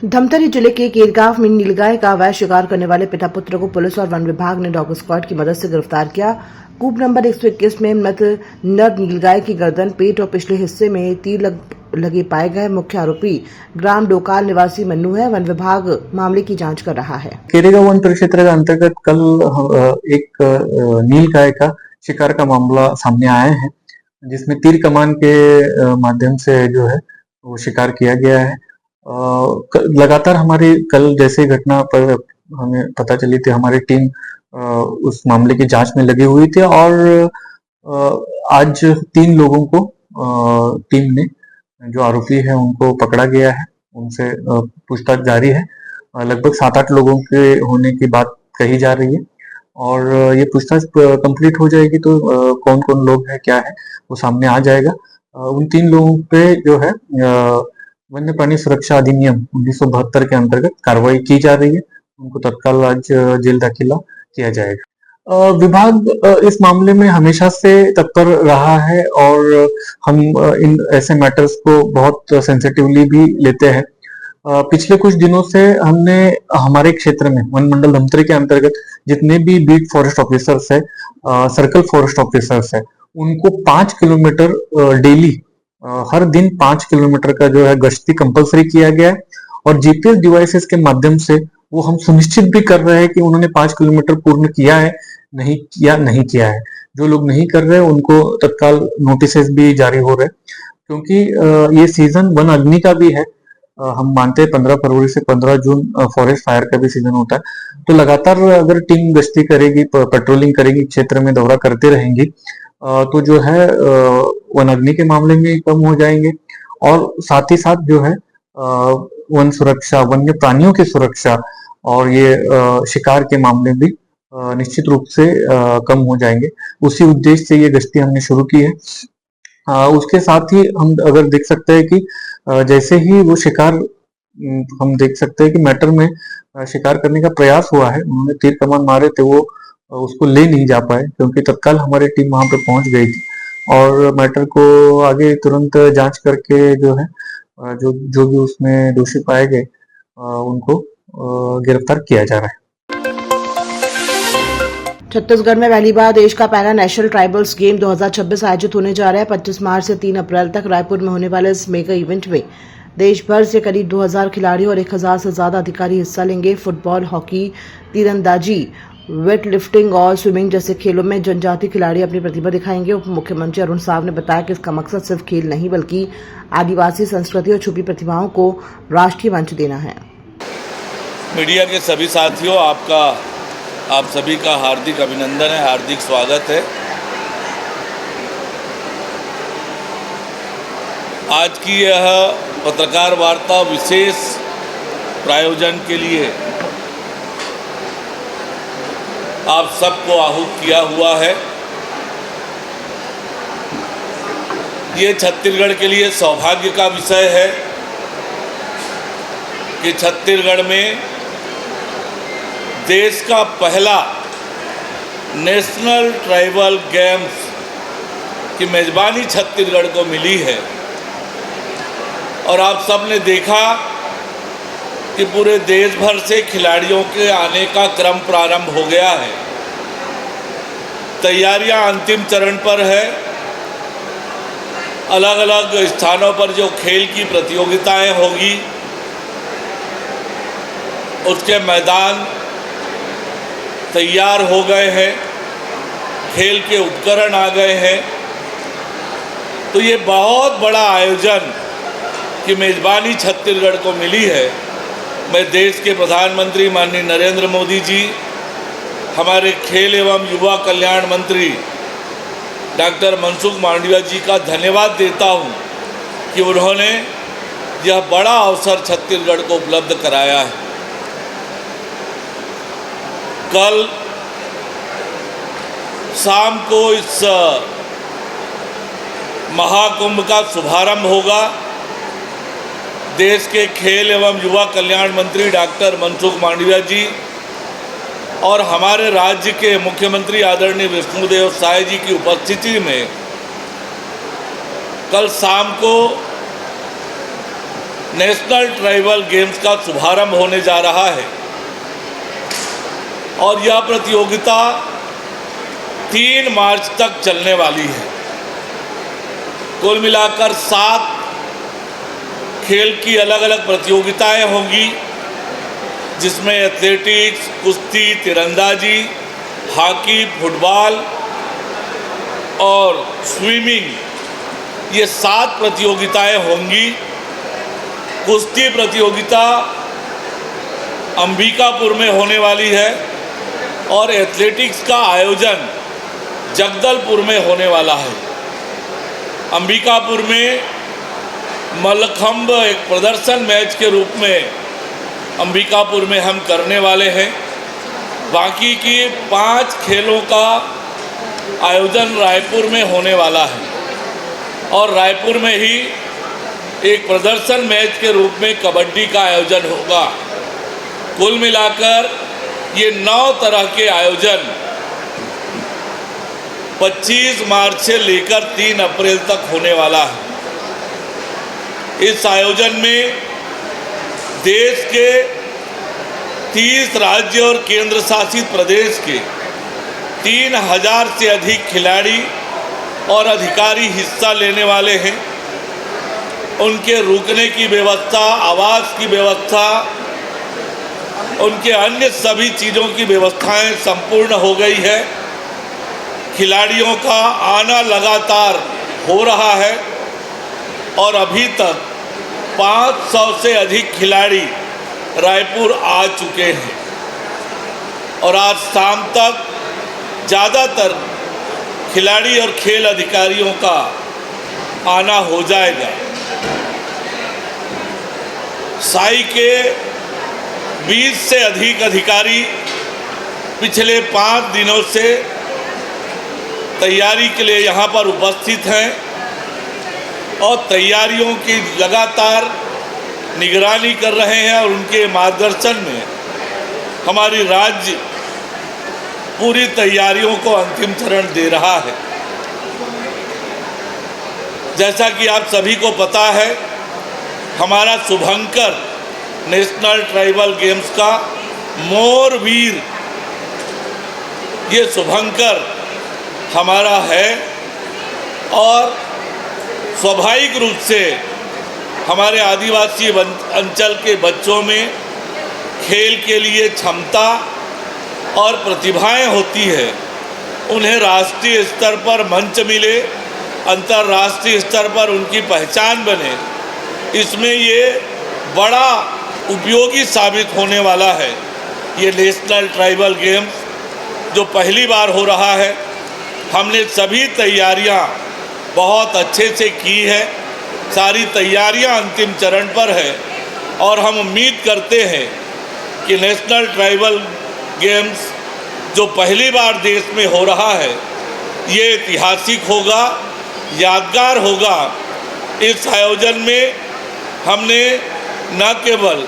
धमतरी जिले के केरगांव में नीलगाय का अवैध शिकार करने वाले पिता पुत्र को पुलिस और वन विभाग ने डॉग स्क्वाड की मदद से गिरफ्तार किया। कूप नंबर 121 में मृत नर नीलगाय की गर्दन, पेट और पिछले हिस्से में तीर लगे पाए गए। मुख्य आरोपी ग्राम डोकाल निवासी मन्नू है। वन विभाग मामले की जांच कर रहा है। केरगांव वन परिक्षेत्र के अंतर्गत कल एक नीलगाय का शिकार का मामला सामने आया है, जिसमें तीर कमान के माध्यम से जो है वो शिकार किया गया है। लगातार हमारी कल जैसे घटना पर हमें पता चली थी, हमारी टीम उस मामले की जांच में लगी हुई थी और आज 3 लोगों को टीम ने, जो आरोपी है, उनको पकड़ा गया है। उनसे पूछताछ जारी है। लगभग 7-8 लोगों के होने की बात कही जा रही है और ये पूछताछ कंप्लीट हो जाएगी तो कौन कौन लोग हैं, क्या है, वो सामने आ जाएगा। उन 3 लोगों पे जो है वन्य प्राणी सुरक्षा अधिनियम 1972 के अंतर्गत कार्रवाई की जा रही है। उनको तत्काल आज जेल दाखिला किया जाएगा। विभाग इस मामले में हमेशा से तत्पर रहा है और हम इन ऐसे मैटर्स को बहुत सेंसिटिवली भी लेते हैं। पिछले कुछ दिनों से हमने हमारे क्षेत्र में वन मंडल धमतरी के अंतर्गत जितने भी बीट फॉरेस्ट ऑफिसर्स है, सर्कल फॉरेस्ट ऑफिसर्स है, उनको 5 किलोमीटर डेली, हर दिन 5 किलोमीटर का जो है गश्ती कंपलसरी किया गया है और जीपीएस डिवाइसेस के माध्यम से वो हम सुनिश्चित भी कर रहे हैं कि उन्होंने 5 किलोमीटर पूर्ण किया है, नहीं किया है। जो लोग नहीं कर रहे उनको तत्काल नोटिसेस भी जारी हो रहे, क्योंकि ये सीजन वन अग्नि का भी है। हम मानते हैं 15 फरवरी से 15 जून फॉरेस्ट फायर का भी सीजन होता है। तो लगातार अगर टीम गश्ती करेगी, पेट्रोलिंग करेगी, क्षेत्र में दौरा करते रहेंगी, तो जो है वन अग्नि के मामले में कम हो जाएंगे और साथ ही साथ जो है वन सुरक्षा, वन्य प्राणियों की सुरक्षा और ये शिकार के मामले भी निश्चित रूप से कम हो जाएंगे। उसी उद्देश्य से ये गश्ती हमने शुरू की है। उसके साथ ही हम अगर देख सकते हैं कि जैसे ही वो शिकार, हम देख सकते हैं कि मैटर में शिकार करने का प्रयास हुआ है, उन्होंने तीर कमान मारे थे, वो उसको ले नहीं जा पाए, क्योंकि तत्काल हमारी टीम वहां पे पहुंच गई थी और मैटर को आगे तुरंत जांच करके जो है जो भी उसमें दोषी पाए गए उनको गिरफ्तार किया जा रहा है। छत्तीसगढ़ में पहली बार देश का पहला नेशनल ट्राइबल्स गेम 2026 आयोजित होने जा रहा है। 25 मार्च से 3 अप्रैल तक रायपुर में होने वाले इस मेगा इवेंट में देश भर से करीब 2000 खिलाड़ी और 1000 से ज्यादा अधिकारी हिस्सा लेंगे। फुटबॉल, हॉकी, तीरंदाजी, वेट लिफ्टिंग और स्विमिंग जैसे खेलों में जनजातीय खिलाड़ी अपनी प्रतिभा दिखाएंगे। उप मुख्यमंत्री अरुण साव ने बताया कि इसका मकसद सिर्फ खेल नहीं बल्कि आदिवासी संस्कृति और छुपी प्रतिभाओं को राष्ट्रीय मंच देना है। मीडिया के सभी साथियों, आप सभी का हार्दिक अभिनंदन है, हार्दिक स्वागत है। आज की यह पत्रकार वार्ता विशेष प्रायोजन के लिए आप सबको आहूत किया हुआ है। ये छत्तीसगढ़ के लिए सौभाग्य का विषय है कि छत्तीसगढ़ में देश का पहला नेशनल ट्राइबल गेम्स की मेज़बानी छत्तीसगढ़ को मिली है और आप सब ने देखा कि पूरे देश भर से खिलाड़ियों के आने का क्रम प्रारंभ हो गया है। तैयारियां अंतिम चरण पर है। अलग अलग स्थानों पर जो खेल की प्रतियोगिताएं होगी उसके मैदान तैयार हो गए हैं, खेल के उपकरण आ गए हैं। तो ये बहुत बड़ा आयोजन की मेज़बानी छत्तीसगढ़ को मिली है। मैं देश के प्रधानमंत्री माननीय नरेंद्र मोदी जी, हमारे खेल एवं युवा कल्याण मंत्री डॉक्टर मनसुख मांडविया जी का धन्यवाद देता हूं कि उन्होंने यह बड़ा अवसर छत्तीसगढ़ को उपलब्ध कराया है। कल शाम को इस महाकुंभ का शुभारंभ होगा। देश के खेल एवं युवा कल्याण मंत्री डॉक्टर मनसुख मांडविया जी और हमारे राज्य के मुख्यमंत्री आदरणीय विष्णुदेव साय जी की उपस्थिति में कल शाम को नेशनल ट्राइबल गेम्स का शुभारंभ होने जा रहा है और यह प्रतियोगिता 3 मार्च तक चलने वाली है। कुल मिलाकर 7 खेल की अलग अलग प्रतियोगिताएं होंगी, जिसमें एथलेटिक्स, कुश्ती, तीरंदाजी, हॉकी, फुटबॉल और स्विमिंग, ये 7 प्रतियोगिताएं होंगी। कुश्ती प्रतियोगिता अंबिकापुर में होने वाली है और एथलेटिक्स का आयोजन जगदलपुर में होने वाला है। अंबिकापुर में मल्लखंब एक प्रदर्शन मैच के रूप में अंबिकापुर में हम करने वाले हैं। बाकी की 5 खेलों का आयोजन रायपुर में होने वाला है और रायपुर में ही एक प्रदर्शन मैच के रूप में कबड्डी का आयोजन होगा। कुल मिलाकर ये 9 तरह के आयोजन 25 मार्च से लेकर 3 अप्रैल तक होने वाला है। इस आयोजन में देश के 30 राज्य और केंद्र शासित प्रदेश के 3000 से अधिक खिलाड़ी और अधिकारी हिस्सा लेने वाले हैं। उनके रुकने की व्यवस्था, आवास की व्यवस्था, उनके अन्य सभी चीज़ों की व्यवस्थाएं संपूर्ण हो गई है। खिलाड़ियों का आना लगातार हो रहा है और अभी तक 500 से अधिक खिलाड़ी रायपुर आ चुके हैं और आज शाम तक ज़्यादातर खिलाड़ी और खेल अधिकारियों का आना हो जाएगा। साई के 20 से अधिक अधिकारी पिछले 5 दिनों से तैयारी के लिए यहाँ पर उपस्थित हैं और तैयारियों की लगातार निगरानी कर रहे हैं और उनके मार्गदर्शन में हमारी राज्य पूरी तैयारियों को अंतिम चरण दे रहा है। जैसा कि आप सभी को पता है, हमारा शुभंकर नेशनल ट्राइबल गेम्स का मोरवीर, ये शुभंकर हमारा है और स्वाभाविक रूप से हमारे आदिवासी अंचल के बच्चों में खेल के लिए क्षमता और प्रतिभाएं होती है। उन्हें राष्ट्रीय स्तर पर मंच मिले, अंतर्राष्ट्रीय स्तर पर उनकी पहचान बने, इसमें ये बड़ा उपयोगी साबित होने वाला है। ये नेशनल ट्राइबल गेम्स जो पहली बार हो रहा है, हमने सभी तैयारियां बहुत अच्छे से की है। सारी तैयारियां अंतिम चरण पर है और हम उम्मीद करते हैं कि नेशनल ट्राइबल गेम्स जो पहली बार देश में हो रहा है, ये ऐतिहासिक होगा, यादगार होगा। इस आयोजन में हमने न केवल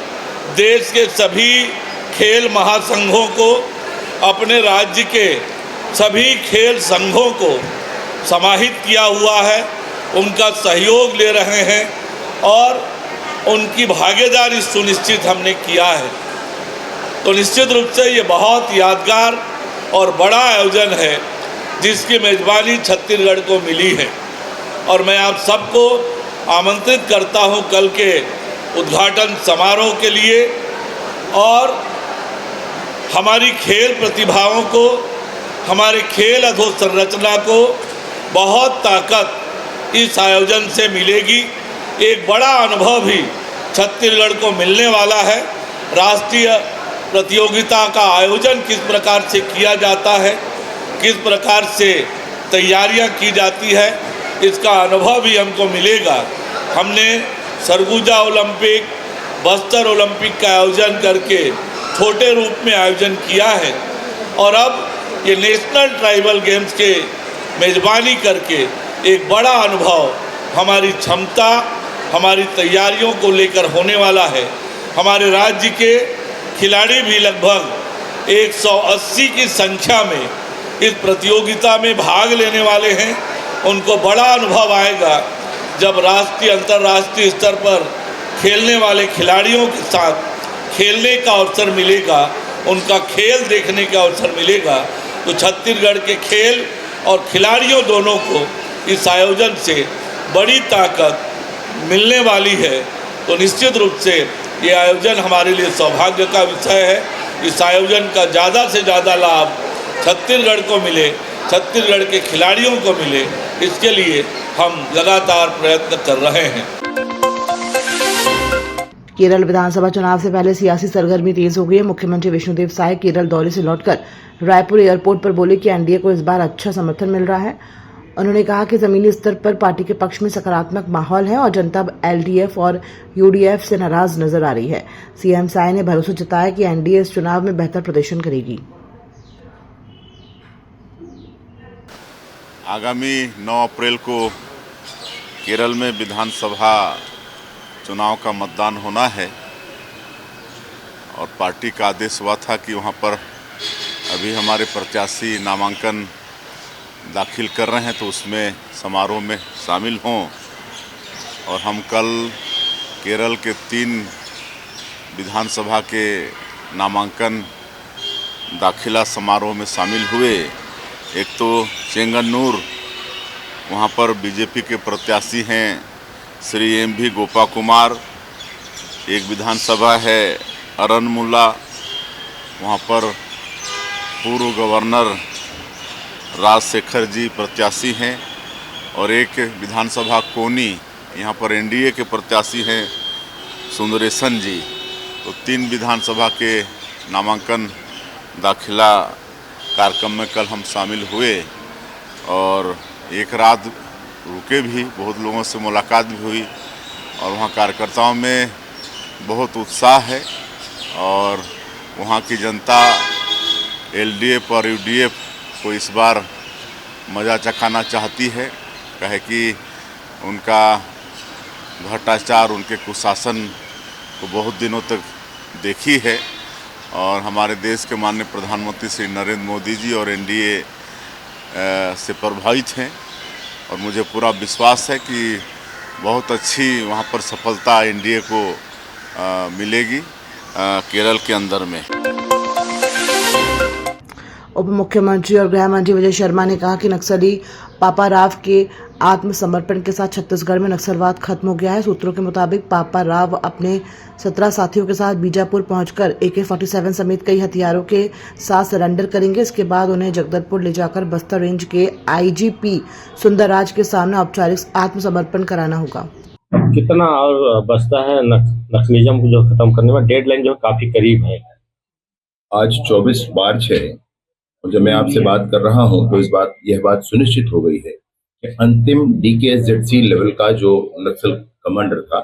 देश के सभी खेल महासंघों को, अपने राज्य के सभी खेल संघों को समाहित किया हुआ है, उनका सहयोग ले रहे हैं और उनकी भागीदारी सुनिश्चित हमने किया है। तो निश्चित रूप से ये बहुत यादगार और बड़ा आयोजन है जिसकी मेज़बानी छत्तीसगढ़ को मिली है और मैं आप सबको आमंत्रित करता हूं कल के उद्घाटन समारोह के लिए और हमारी खेल प्रतिभाओं को, हमारे खेल अधोसंरचना को बहुत ताकत इस आयोजन से मिलेगी। एक बड़ा अनुभव भी छत्तीसगढ़ को मिलने वाला है। राष्ट्रीय प्रतियोगिता का आयोजन किस प्रकार से किया जाता है, किस प्रकार से तैयारियां की जाती है, इसका अनुभव भी हमको मिलेगा। हमने सरगुजा ओलंपिक, बस्तर ओलंपिक का आयोजन करके छोटे रूप में आयोजन किया है और अब ये नेशनल ट्राइबल गेम्स के मेज़बानी करके एक बड़ा अनुभव हमारी क्षमता, हमारी तैयारियों को लेकर होने वाला है। हमारे राज्य के खिलाड़ी भी लगभग 180 की संख्या में इस प्रतियोगिता में भाग लेने वाले हैं। उनको बड़ा अनुभव आएगा जब राष्ट्रीय अंतर्राष्ट्रीय स्तर पर खेलने वाले खिलाड़ियों के साथ खेलने का अवसर मिलेगा, उनका खेल देखने का अवसर मिलेगा, तो छत्तीसगढ़ के खेल और खिलाड़ियों दोनों को इस आयोजन से बड़ी ताकत मिलने वाली है। तो निश्चित रूप से ये आयोजन हमारे लिए सौभाग्य का विषय है। इस आयोजन का ज़्यादा से ज़्यादा लाभ छत्तीसगढ़ को मिले, छत्तीसगढ़ के खिलाड़ियों को मिले, इसके लिए हम लगातार प्रयत्न कर रहे हैं। केरल विधानसभा चुनाव से पहले सियासी सरगर्मी तेज हो गई है। मुख्यमंत्री विष्णुदेव साय केरल दौरे से लौटकर रायपुर एयरपोर्ट पर बोले कि एनडीए को इस बार अच्छा समर्थन मिल रहा है। उन्होंने कहा कि जमीनी स्तर पर पार्टी के पक्ष में सकारात्मक माहौल है और जनता एलडीएफ और यूडीएफ से नाराज नजर आ रही है। सीएम साय ने भरोसा जताया कि एनडीए इस चुनाव में बेहतर प्रदर्शन करेगी। आगामी 9 अप्रैल को केरल में विधानसभा चुनाव का मतदान होना है और पार्टी का आदेश हुआ था कि वहां पर अभी हमारे प्रत्याशी नामांकन दाखिल कर रहे हैं, तो उसमें समारोह में शामिल हों। और हम कल केरल के 3 विधानसभा के नामांकन दाखिला समारोह में शामिल हुए। एक तो चेंगन्नूर, वहाँ पर बीजेपी के प्रत्याशी हैं श्री एम.वी. गोपा कुमार। एक विधानसभा है अरनमुला, वहाँ पर पूर्व गवर्नर राजशेखर जी प्रत्याशी हैं। और एक विधानसभा कोनी, यहाँ पर एनडीए के प्रत्याशी हैं सुंदरेशन जी। तो 3 विधानसभा के नामांकन दाखिला कार्यक्रम में कल हम शामिल हुए और एक रात रुके भी, बहुत लोगों से मुलाकात भी हुई और वहाँ कार्यकर्ताओं में बहुत उत्साह है और वहाँ की जनता एलडीएफ और यूडीएफ को इस बार मज़ा चखाना चाहती है। कहे कि उनका भ्रष्टाचार, उनके कुशासन को बहुत दिनों तक देखी है और हमारे देश के माननीय प्रधानमंत्री श्री नरेंद्र मोदी जी और एनडीए से प्रभावित हैं और मुझे पूरा विश्वास है कि बहुत अच्छी वहाँ पर सफलता एनडीए को मिलेगी केरल के अंदर में। उप मुख्यमंत्री और गृह मंत्री विजय शर्मा ने कहा कि नक्सली पापा राव के आत्मसमर्पण के साथ छत्तीसगढ़ में नक्सलवाद खत्म हो गया है। सूत्रों के मुताबिक पापा राव अपने 17 साथियों के साथ बीजापुर पहुंचकर AK-47 समेत कई हथियारों के साथ सरेंडर करेंगे। इसके बाद उन्हें जगदलपुर ले जाकर बस्तर रेंज के आईजीपी सुंदरराज के सामने औपचारिक आत्मसमर्पण कराना होगा। कितना और बचता है नक्सलिज्म को जो खत्म करने में? डेडलाइन जो काफी करीब है। आज 24 मार्च है और जब मैं आपसे बात कर रहा हूं तो यह बात सुनिश्चित हो गई है कि अंतिम DKZC लेवल का जो नक्सल कमांडर था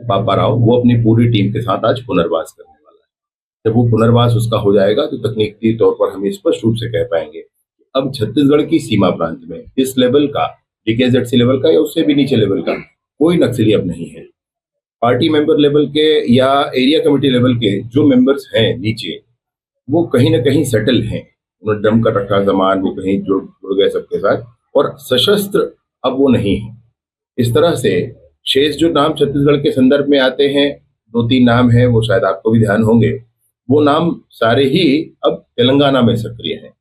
पापा राव, वो अपनी पूरी टीम के साथ आज पुनर्वास करने वाला है। जब वो पुनर्वास उसका हो जाएगा तो तकनीकी तौर पर हम स्पष्ट रूप से कह पाएंगे अब छत्तीसगढ़ की सीमा प्रांत में इस लेवल का, DKZC लेवल का या उससे भी नीचे लेवल का कोई नक्सली अब नहीं है। पार्टी मेंबर लेवल के या एरिया कमेटी लेवल के जो मेंबर्स हैं नीचे, वो कहीं ना कहीं सेटल हैं। उन्होंने ड्रम का रखा सामान, वो कहीं जुड़ गए सबके साथ और सशस्त्र अब वो नहीं है। इस तरह से शेष जो नाम छत्तीसगढ़ के संदर्भ में आते हैं, 2-3 नाम हैं, वो शायद आपको भी ध्यान होंगे, वो नाम सारे ही अब तेलंगाना में सक्रिय हैं।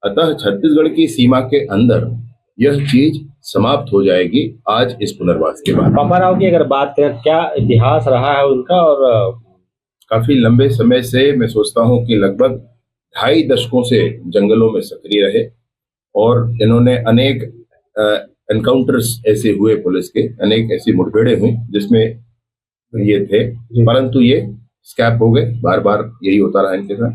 अतः छत्तीसगढ़ की सीमा के अंदर यह चीज समाप्त हो जाएगी आज इस पुनर्वास के बाद। पापा राव की अगर बात करें, क्या इतिहास रहा है उनका? और काफी लंबे समय से मैं सोचता हूं कि लगभग 2.5 दशकों से जंगलों में सक्रिय रहे और इन्होंने अनेक एनकाउंटर्स ऐसे हुए, पुलिस के अनेक ऐसी मुठभेड़ें हुई जिसमें ये थे, परंतु ये स्कैप हो गए। बार बार यही होता रहा इनके साथ।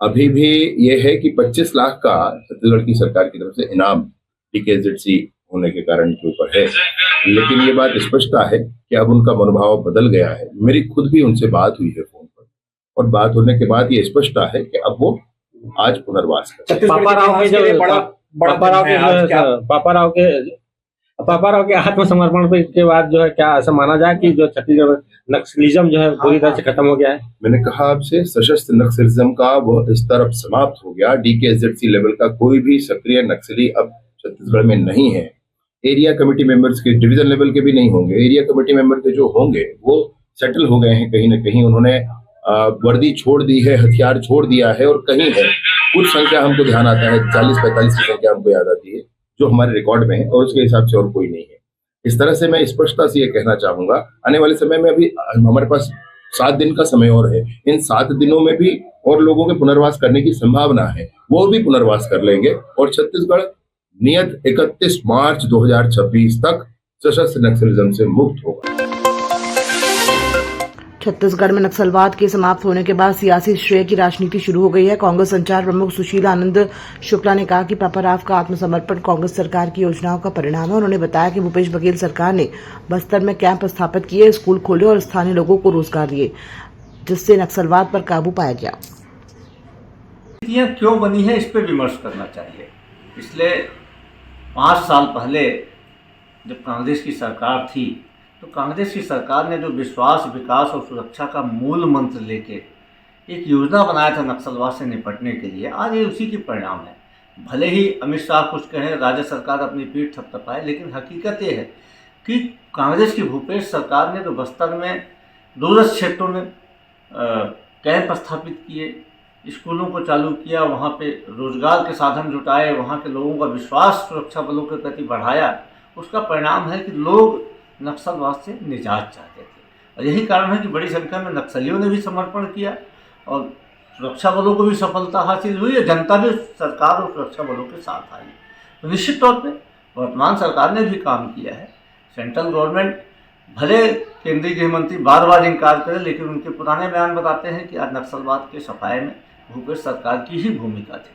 अभी भी ये है कि 25 लाख का छत्तीसगढ़ की सरकार की तरफ से इनाम DKZC होने के कारण के ऊपर है, लेकिन ये बात स्पष्टता है कि अब उनका मनोभाव बदल गया है। मेरी खुद भी उनसे बात हुई है फोन पर और बात होने के बाद ये स्पष्टता है कि अब वो आज पुनर्वास कर पापा राव के आत्मसमर्पण के बाद जो है क्या ऐसा माना जाए कि जो छत्तीसगढ़ में नक्सलिज्म जो है पूरी तरह से खत्म हो गया है? मैंने कहा आपसे, सशस्त्र नक्सलिज्म का वह स्तर अब समाप्त हो गया। DKZC लेवल का कोई भी सक्रिय नक्सली अब छत्तीसगढ़ में नहीं है। एरिया कमेटी मेंबर्स के डिवीजन लेवल के भी नहीं होंगे। एरिया कमेटी मेंबर के जो होंगे वो सेटल हो गए हैं कहीं ना कहीं, उन्होंने वर्दी छोड़ दी है, हथियार छोड़ दिया है, और कहीं है कुछ संख्या हमको ध्यान आता है 40-45 की संख्या हमको याद आती है जो हमारे रिकॉर्ड में है, और उसके हिसाब से और कोई नहीं है। इस तरह से मैं स्पष्टता से ये कहना चाहूंगा, आने वाले समय में अभी हमारे पास 7 दिन का समय और है, इन 7 दिनों में भी और लोगों के पुनर्वास करने की संभावना है, वो भी पुनर्वास कर लेंगे और छत्तीसगढ़ नियत 31 मार्च 2026 तक सशस्त्र नक्सलिज्म से मुक्त होगा। छत्तीसगढ़ में नक्सलवाद के समाप्त होने के बाद सियासी श्रेय की राजनीति शुरू हो गई है। कांग्रेस संचार प्रमुख सुशील आनंद शुक्ला ने कहा कि पापाराव का आत्मसमर्पण कांग्रेस सरकार की योजनाओं का परिणाम है। उन्होंने बताया कि भूपेश बघेल सरकार ने बस्तर में कैंप स्थापित किए, स्कूल खोले और स्थानीय लोगों को रोजगार दिए, जिससे नक्सलवाद पर काबू पाया गया। स्थितियाँ क्यों बनी है, इस पर विमर्श करना चाहिए। पिछले 5 साल पहले जब कांग्रेस की सरकार थी तो कांग्रेस की सरकार ने जो विश्वास, विकास और सुरक्षा का मूल मंत्र लेके एक योजना बनाया था नक्सलवाद से निपटने के लिए, आज ये उसी की परिणाम है। भले ही अमित शाह कुछ कहें, राज्य सरकार अपनी पीठ थपथपाए, लेकिन हकीकत ये है कि कांग्रेस की भूपेश सरकार ने तो बस्तर में दूरस्थ क्षेत्रों में कैंप स्थापित किए, स्कूलों को चालू किया, वहाँ पे रोजगार के साधन जुटाए, वहाँ के लोगों का विश्वास सुरक्षा बलों के प्रति बढ़ाया। उसका परिणाम है कि लोग नक्सलवाद से निजात चाहते थे, और यही कारण है कि बड़ी संख्या में नक्सलियों ने भी समर्पण किया और सुरक्षा बलों को भी सफलता हासिल हुई, और जनता भी सरकार और सुरक्षा बलों के साथ आई। तो निश्चित तौर पे वर्तमान सरकार ने भी काम किया है। सेंट्रल गवर्नमेंट, भले केंद्रीय गृह मंत्री बार बार इनकार करें, लेकिन उनके पुराने बयान बताते हैं कि आज नक्सलवाद के सफाए में भूपेश सरकार की ही भूमिका थी।